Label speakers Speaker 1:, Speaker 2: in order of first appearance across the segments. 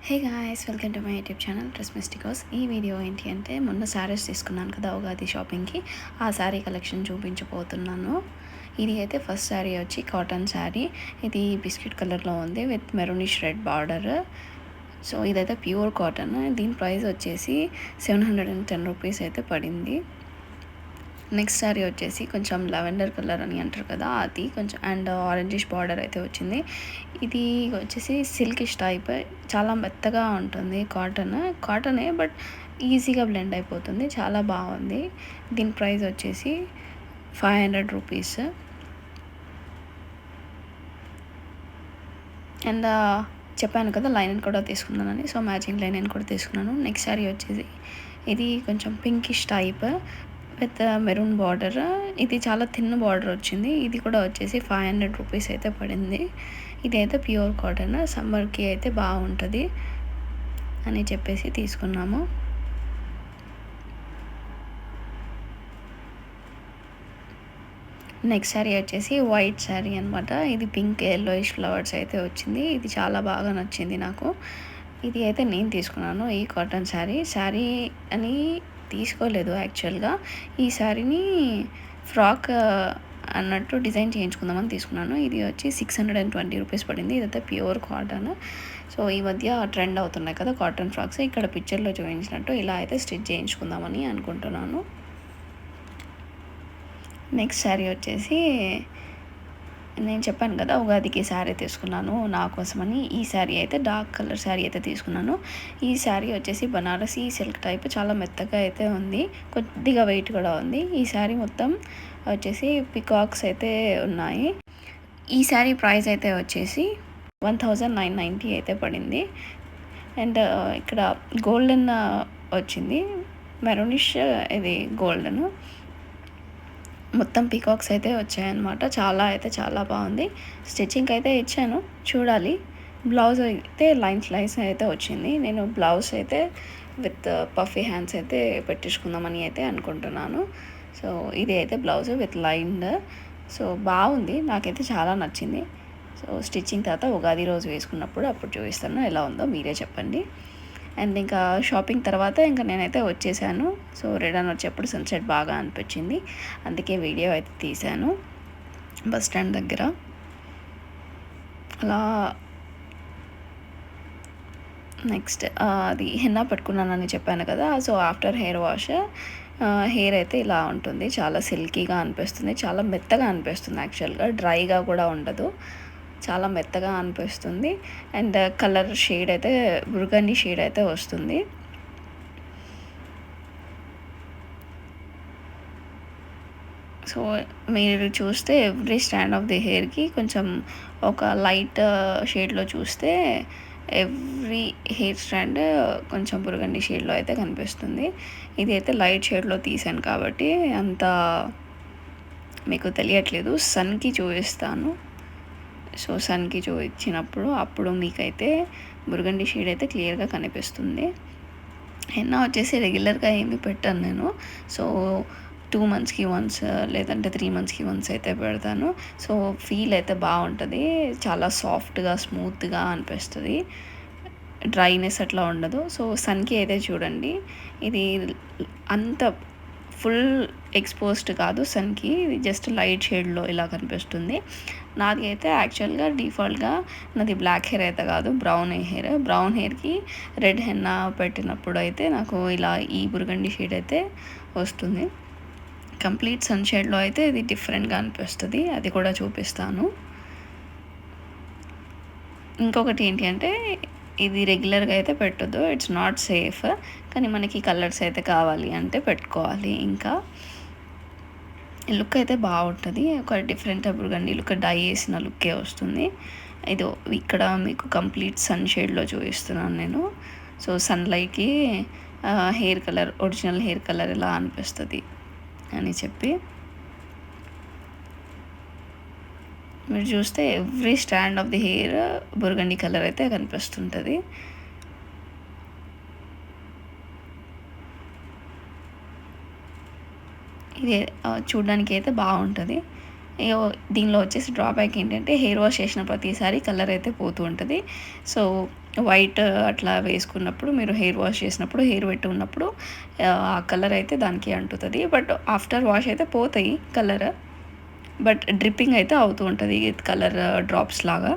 Speaker 1: Hey guys, welcome to my YouTube channel dress Mysticos. ఈ video ఏంటి అంటే మొన్న శారీస్ తీసుకున్నాను కదా ఉగాది షాపింగ్కి. ఆ శారీ కలెక్షన్ చూపించబోతున్నాను. ఇది అయితే ఫస్ట్ శారీ వచ్చి కాటన్ శారీ. ఇది బిస్కెట్ కలర్లో ఉంది with maroonish red border. So ఇదైతే ప్యూర్ కాటన్. దీని ప్రైస్ వచ్చేసి 710 రూపీస్ అయితే పడింది. నెక్స్ట్ శారీ వచ్చేసి కొంచెం లెవెండర్ కలర్ అని అంటారు కదా, అది కొంచెం అండ్ ఆరెంజిష్ బార్డర్ అయితే వచ్చింది. ఇది వచ్చేసి సిల్కిష్ టైప్, చాలా మెత్తగా ఉంటుంది. కాటనే బట్ ఈజీగా బ్లెండ్ అయిపోతుంది, చాలా బాగుంది. దీని ప్రైస్ వచ్చేసి 500 రూపీస్. అండ్ చెప్పాను కదా లైనన్ కూడా తీసుకున్నానని, సో మ్యాచింగ్ లైనన్ కూడా తీసుకున్నాను. నెక్స్ట్ శారీ వచ్చేసి ఇది కొంచెం pinkish type with maroon border. ఇది చాలా థిన్ బార్డర్ వచ్చింది. ఇది కూడా వచ్చేసి 500 రూపీస్ అయితే పడింది. ఇది అయితే ప్యూర్ కాటన్, సమ్మర్కి అయితే బాగుంటుంది అని చెప్పేసి తీసుకున్నాము. నెక్స్ట్ శారీ వచ్చేసి వైట్ శారీ అనమాట. ఇది పింక్ ఎల్లోయిష్ ఫ్లవర్స్ అయితే వచ్చింది. ఇది చాలా బాగా నచ్చింది నాకు. ఇది అయితే నేను తీసుకున్నాను. ఈ కాటన్ శారీ అని తీసుకోలేదు యాక్చువల్గా. ఈ శారీని ఫ్రాక్ అన్నట్టు డిజైన్ చేయించుకుందామని తీసుకున్నాను. ఇది వచ్చి 620 రూపీస్ పడింది. ఇదైతే ప్యూర్ కాటన్. సో ఈ మధ్య ట్రెండ్ అవుతున్నాయి కదా కాటన్ ఫ్రాక్స్. ఇక్కడ పిక్చర్లో చూపించినట్టు ఇలా అయితే స్టిచ్ చేయించుకుందామని అనుకుంటున్నాను. నెక్స్ట్ శారీ వచ్చేసి నేను చెప్పాను కదా ఉగాదికి శారీ తీసుకున్నాను నా కోసమని. ఈ శారీ అయితే డార్క్ కలర్ శారీ అయితే తీసుకున్నాను. ఈ శారీ వచ్చేసి బనారసి సిల్క్ టైప్, చాలా మెత్తగా అయితే ఉంది, కొద్దిగా వెయిట్ కూడా ఉంది. ఈ శారీ మొత్తం వచ్చేసి పికాక్స్ అయితే ఉన్నాయి. ఈ శారీ ప్రైస్ అయితే వచ్చేసి 1990 అయితే పడింది. అండ్ ఇక్కడ గోల్డెన్ వచ్చింది, మెరూనిష్ ఇది గోల్డెన్, మొత్తం పీకాక్స్ అయితే వచ్చాయన్నమాట. చాలా బాగుంది. స్టిచ్చింగ్ అయితే ఇచ్చాను, చూడాలి. బ్లౌజ్ అయితే లైన్స్ అయితే వచ్చింది. నేను బ్లౌజ్ అయితే విత్ పఫీ హ్యాండ్స్ అయితే పెట్టించుకుందామని అయితే అనుకుంటున్నాను. సో ఇది అయితే బ్లౌజ్ విత్ లైన్. సో బాగుంది, నాకైతే చాలా నచ్చింది. సో స్టిచ్చింగ్ తర్వాత ఉగాది రోజు వేసుకున్నప్పుడు అప్పుడు చూపిస్తాను ఎలా ఉందో, మీరే చెప్పండి. అండ్ ఇంకా షాపింగ్ తర్వాత ఇంకా నేనైతే వచ్చేసాను. సో రిటర్న్ వచ్చేప్పుడు సన్సెట్ బాగా అనిపించింది, అందుకే వీడియో అయితే తీశాను బస్ స్టాండ్ దగ్గర. అలా నెక్స్ట్ అది హెన్నా పెట్టుకున్నానని చెప్పాను కదా. So after hair wash hair అయితే ఇలా ఉంటుంది, చాలా సిల్కీగా అనిపిస్తుంది, చాలా మెత్తగా అనిపిస్తుంది. యాక్చువల్గా డ్రైగా కూడా ఉండదు, చాలా మెత్తగా అనిపిస్తుంది. అండ్ కలర్ షేడ్ అయితే బుర్గండి షేడ్ అయితే వస్తుంది. సో మీరు చూస్తే ఎవ్రీ స్టాండ్ ఆఫ్ ది హెయిర్కి కొంచెం ఒక లైట్ షేడ్లో చూస్తే ఎవ్రీ హెయిర్ స్టాండ్ కొంచెం బుర్గండి షేడ్లో అయితే కనిపిస్తుంది. ఇది అయితే లైట్ షేడ్లో తీసాను కాబట్టి అంత మీకు తెలియట్లేదు. సన్కి చూపిస్తాను. సో సన్కి చూపించినప్పుడు అప్పుడు మీకైతే బుర్గండి షేడ్ అయితే క్లియర్గా కనిపిస్తుంది. హెన్నా వచ్చేసి రెగ్యులర్గా ఏమి పెట్టాను నేను. సో 2 మంత్స్కి వన్స్ లేదంటే 3 మంత్స్కి వన్స్ అయితే పెడతాను. సో ఫీల్ అయితే బాగుంటుంది, చాలా సాఫ్ట్గా స్మూత్గా అనిపిస్తుంది, డ్రైనెస్ అట్లా ఉండదు. సో సన్కి అయితే చూడండి, ఇది అంత ఫుల్ ఎక్స్పోజ్డ్ కాదు సన్కి, ఇది జస్ట్ లైట్ షేడ్లో ఇలా కనిపిస్తుంది. నాది అయితే యాక్చువల్గా డిఫాల్ట్గా నాది బ్లాక్ హెయిర్ అయితే కాదు, బ్రౌన్ హెయిర్కి రెడ్ హెన్నా పెట్టినప్పుడు అయితే నాకు ఇలా ఈ బుర్గండి షేడ్ అయితే వస్తుంది. కంప్లీట్ సన్ షేడ్లో అయితే ఇది డిఫరెంట్గా అనిపిస్తుంది, అది కూడా చూపిస్తాను. ఇంకొకటి ఏంటి అంటే ఇది రెగ్యులర్గా అయితే పెట్టొద్దు, ఇట్స్ నాట్ సేఫ్. కానీ మనకి కలర్స్ అయితే కావాలి అంటే పెట్టుకోవాలి. ఇంకా లుక్ అయితే బాగుంటుంది, ఒక డిఫరెంట్ బుర్గండి లుక్, డై వేసిన లుక్కే వస్తుంది. ఇది ఇక్కడ మీకు కంప్లీట్ సన్ షేడ్లో చూపిస్తున్నాను నేను. సో సన్లైట్కి ఒరిజినల్ హెయిర్ కలర్ ఎలా అనిపిస్తుంది అని చెప్పి మీరు చూస్తే every stand of the hair burgundy colour అయితే కనిపిస్తుంటుంది. ఇది చూడడానికి అయితే బాగుంటుంది. దీనిలో వచ్చేసి డ్రాబ్యాక్ ఏంటంటే హెయిర్ వాష్ చేసిన ప్రతిసారి కలర్ అయితే పోతూ ఉంటుంది. సో వైట్ అట్లా వేసుకున్నప్పుడు మీరు హెయిర్ వాష్ చేసినప్పుడు హెయిర్ వెట్ ఉన్నప్పుడు ఆ కలర్ అయితే దానికి అంటుతుంది. బట్ ఆఫ్టర్ వాష్ అయితే పోతాయి కలర్. బట్ డ్రిప్పింగ్ అయితే అవుతూ ఉంటుంది కలర్ డ్రాప్స్ లాగా.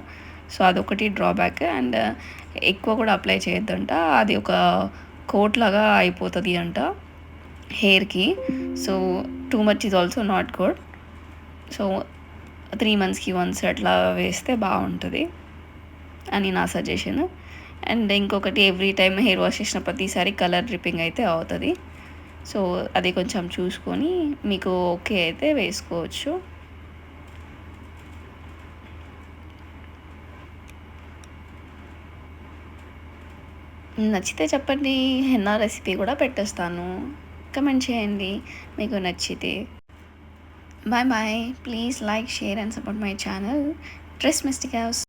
Speaker 1: సో అదొకటి డ్రాబ్యాక్. అండ్ ఎక్కువ కూడా అప్లై చేయొద్దంట, అది ఒక కోట్ లాగా అయిపోతుంది అంట హెయిర్కి. So too much is also not good. So 3 మంత్స్కి వన్స్ అట్లా వేస్తే బాగుంటుంది అని నా సజెషన్. అండ్ ఇంకొకటి, ఎవ్రీ టైం హెయిర్ వాష్ చేసిన ప్రతిసారి కలర్ డ్రిప్పింగ్ అయితే అవుతుంది. సో అది కొంచెం చూసుకొని మీకు ఓకే అయితే వేసుకోవచ్చు. నచ్చితే చెప్పండి, హెన్నా రెసిపీ కూడా పెట్టేస్తాను. కమెంట్ చేయండి మీకు నచ్చితే. Bye bye. Please like, share and support my channel Dress Mystic house.